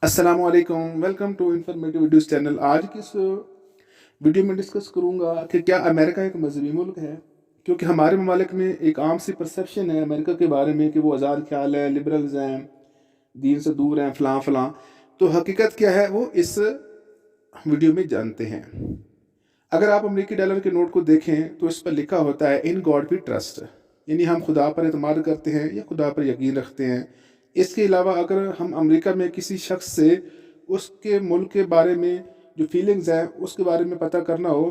अस्सलाम वालेकुम, welcome to informative videos channel. आज की इस वीडियो में डिस्कस करूंगा कि क्या अमेरिका एक मजहबी मुल्क है। क्योंकि हमारे ममालिक में एक आम सी परसेप्शन है अमेरिका के बारे में कि वो आज़ाद ख्याल है, लिबरल्स हैं, दीन से दूर हैं, फ़लाँ फ़लाँ। तो हकीकत क्या है वो इस वीडियो में जानते हैं। अगर आप अमेरिकी डॉलर के नोट को देखें तो इस पर लिखा होता है इन गॉड वी ट्रस्ट, यानी हम खुदा पर एतमाद करते हैं या खुदा पर यकीन रखते हैं। इसके अलावा अगर हम अमेरिका में किसी शख्स से उसके मुल्क के बारे में जो फीलिंग्स हैं उसके बारे में पता करना हो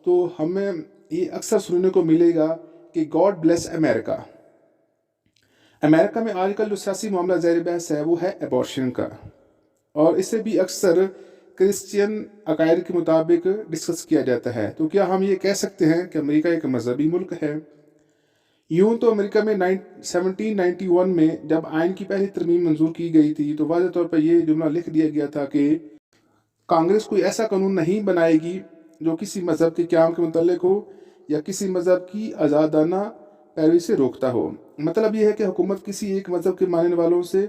तो हमें ये अक्सर सुनने को मिलेगा कि गॉड ब्लेस अमेरिका। अमेरिका में आजकल जो सियासी मामला ज़ेर बहस है वो है एबॉर्शन का, और इसे भी अक्सर क्रिश्चियन अकायद के मुताबिक डिस्कस किया जाता है। तो क्या हम ये कह सकते हैं कि अमेरिका एक मजहबी मुल्क है? यूं तो अमेरिका में 1791 में जब आइन की पहली तरमीम मंजूर की गई थी तो वाज़ेह तौर पर यह जुमला लिख दिया गया था कि कांग्रेस कोई ऐसा कानून नहीं बनाएगी जो किसी मज़हब के क़याम के मुतल्लिक हो या किसी मज़हब की आज़ादाना पैरवी से रोकता हो। मतलब यह है कि हुकूमत किसी एक मज़हब के मानने वालों से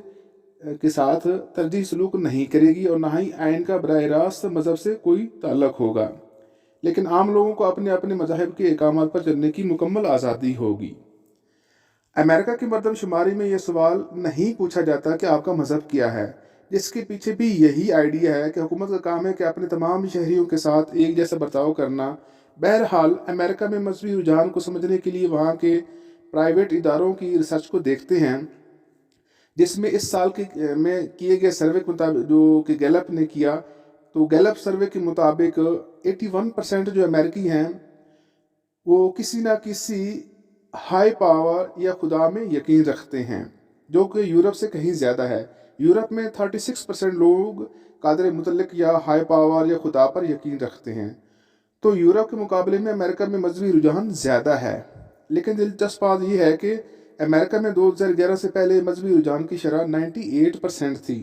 के साथ तरजीह सलूक नहीं करेगी और ना ही आइन का बराह रास्त मज़हब से कोई ताल्लुक़ होगा, लेकिन आम लोगों को अपने अपने मज़ाहिब के अहकामात पर चलने की मुकम्मल आज़ादी होगी। अमेरिका की मरदमशुमारी में यह सवाल नहीं पूछा जाता कि आपका मज़हब क्या है, जिसके पीछे भी यही आइडिया है कि हुकूमत का काम है कि अपने तमाम शहरियों के साथ एक जैसा बर्ताव करना। बहरहाल अमेरिका में मजहबी रुझान को समझने के लिए वहाँ के प्राइवेट इदारों की रिसर्च को देखते हैं, जिसमें इस साल के में किए गए सर्वे के मुताबिक जो कि गैलप ने किया, तो गैलप सर्वे के मुताबिक 81% जो अमेरिकी हैं वो किसी ना किसी हाई पावर या खुदा में यकीन रखते हैं, जो कि यूरोप से कहीं ज़्यादा है। यूरोप में 36% लोग कादर मुतल्लिक या हाई पावर या खुदा पर यकीन रखते हैं। तो यूरोप के मुकाबले में अमेरिका में मजहबी रुझान ज़्यादा है। लेकिन दिलचस्प बात यह है कि अमेरिका में 2011 से पहले मजहबी रुझान की शरह 98% थी,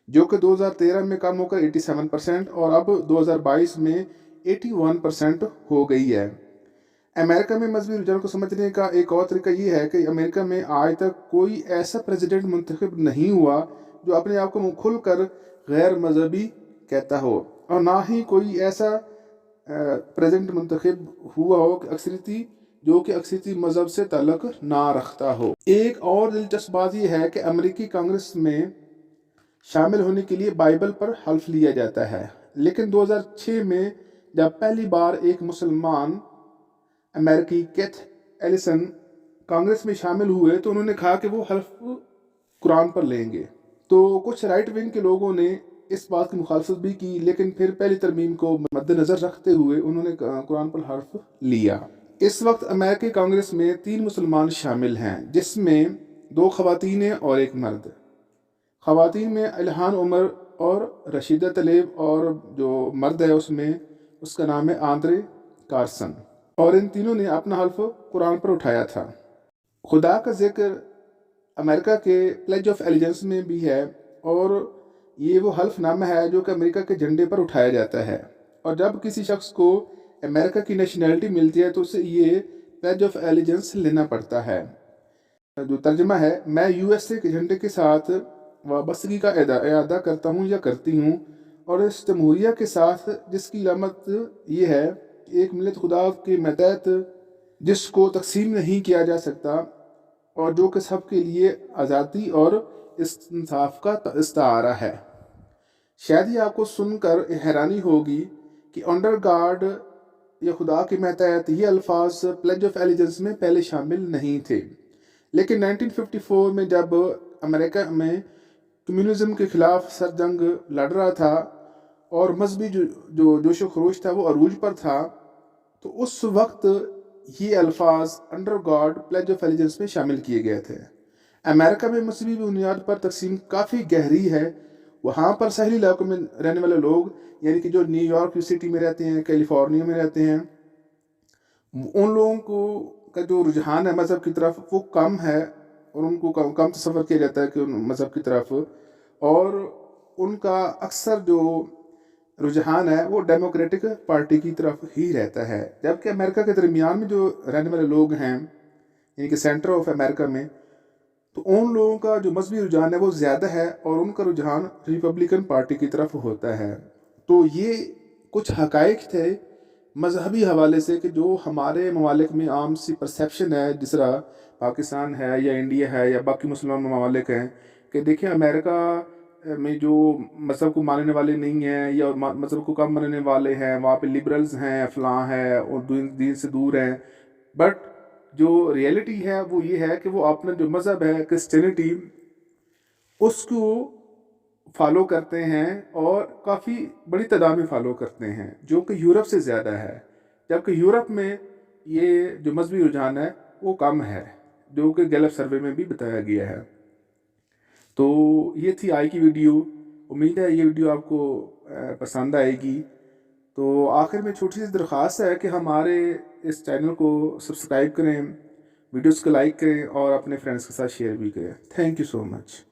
जो कि 2013 में कम होकर 87% और अब 2022 में 81% हो गई है। अमेरिका में मजहबी रुझान को समझने का एक और तरीका ये है कि अमेरिका में आज तक कोई ऐसा प्रेसिडेंट मुंतखब नहीं हुआ जो अपने आप को मुँह खुल कर गैर मजहबी कहता हो, और ना ही कोई ऐसा प्रेसिडेंट मुंतखब हुआ हो जो कि अक्सरियती मजहब से ताल्लुक ना रखता हो। एक और दिलचस्प बात यह है कि अमेरिकी कांग्रेस में शामिल होने के लिए बाइबल पर हल्फ लिया जाता है, लेकिन 2006 में जब पहली बार एक मुसलमान अमेरिकी केथ एलिसन कांग्रेस में शामिल हुए तो उन्होंने कहा कि वो हल्फ कुरान पर लेंगे। तो कुछ राइट विंग के लोगों ने इस बात की मुखालफत भी की, लेकिन फिर पहली तरमीम को मद्देनज़र रखते हुए उन्होंने कुरान पर हल्फ लिया। इस वक्त अमेरिकी कांग्रेस में 3 मुसलमान शामिल हैं, जिसमें 2 ख़वातीन हैं और 1 मर्द। ख़वातीन में इल्हान उमर और रशीदा तलेब, और जो मर्द है उसमें उसका नाम है आंद्रे कार्सन, और इन तीनों ने अपना हल्फ कुरान पर उठाया था। खुदा का जिक्र अमेरिका के प्लेज ऑफ एलिजेंस में भी है, और ये वो हल्फनामा है जो कि अमेरिका के झंडे पर उठाया जाता है। और जब किसी शख्स को अमेरिका की नेशनैलिटी मिलती है तो उसे ये प्लेज ऑफ एलिजेंस लेना पड़ता है, जो तर्जमा है मैं यूएसए के झंडे के साथ वाबस्तगी का अदा करता हूँ या करती हूँ, और इस जमहूरिया के साथ जिसकी अलामत ये है कि एक मिलत खुदा के मतहत जिसको तकसीम नहीं किया जा सकता, और जो कि सब के लिए आज़ादी और इंसाफ का इस्तारा है। शायद ही आपको सुनकर हैरानी होगी कि अंडर गार्ड या खुदा के मतहत ये अल्फाज प्लेज ऑफ एलिजेंस में पहले शामिल नहीं थे, लेकिन 1954 में जब अमेरिका में कम्युनिज्म के खिलाफ सर जंग लड़ रहा था और मजहबी जो जोश व खरोश था वो अरूज पर था, तो उस वक्त ये अल्फाज under God pledge of allegiance में शामिल किए गए थे। अमेरिका में मजहबी बुनियाद पर तकसीम काफ़ी गहरी है। वहाँ पर शहरी इलाकों में रहने वाले लोग, यानी कि जो न्यूयॉर्क सिटी में रहते हैं, कैलिफोर्निया में रहते हैं, उन लोगों को का जो रुझान है मज़हब की तरफ वो कम है, और उनको कम तसव्वुर किया जाता है कि उन मज़हब की तरफ, और उनका अक्सर जो रुझान है वो डेमोक्रेटिक पार्टी की तरफ ही रहता है। जबकि अमेरिका के दरमियान में जो रहने वाले लोग हैं, यानी कि सेंटर ऑफ अमेरिका में, तो उन लोगों का जो मजहबी रुझान है वो ज़्यादा है और उनका रुझान रिपब्लिकन पार्टी की तरफ होता है। तो ये कुछ हकाइक थे मजहबी हवाले से कि जो हमारे ममालिक में आम सी परसेप्शन है, जिस तरह पाकिस्तान है या इंडिया है या बाकी मुसलमान ममालिक हैं, कि देखिए अमेरिका में जो मज़हब को मानने वाले नहीं हैं या मज़हब को कम मानने वाले हैं, वहाँ पे लिबरल्स हैं, फलां है और दीन से दूर हैं। बट जो रियलिटी है वो ये है कि वो अपना जो मज़हब है क्रिश्चियनिटी उसको फॉलो करते हैं और काफ़ी बड़ी तादाद में फॉलो करते हैं, जो कि यूरोप से ज़्यादा है। जबकि यूरोप में ये जो मजहबी रुझान है वो कम है, जो कि गैलप सर्वे में भी बताया गया है। तो ये थी आज की वीडियो। उम्मीद है ये वीडियो आपको पसंद आएगी। तो आखिर में छोटी सी दरख्वास्त है कि हमारे इस चैनल को सब्सक्राइब करें, वीडियोस को लाइक करें और अपने फ्रेंड्स के साथ शेयर भी करें। Thank you so much.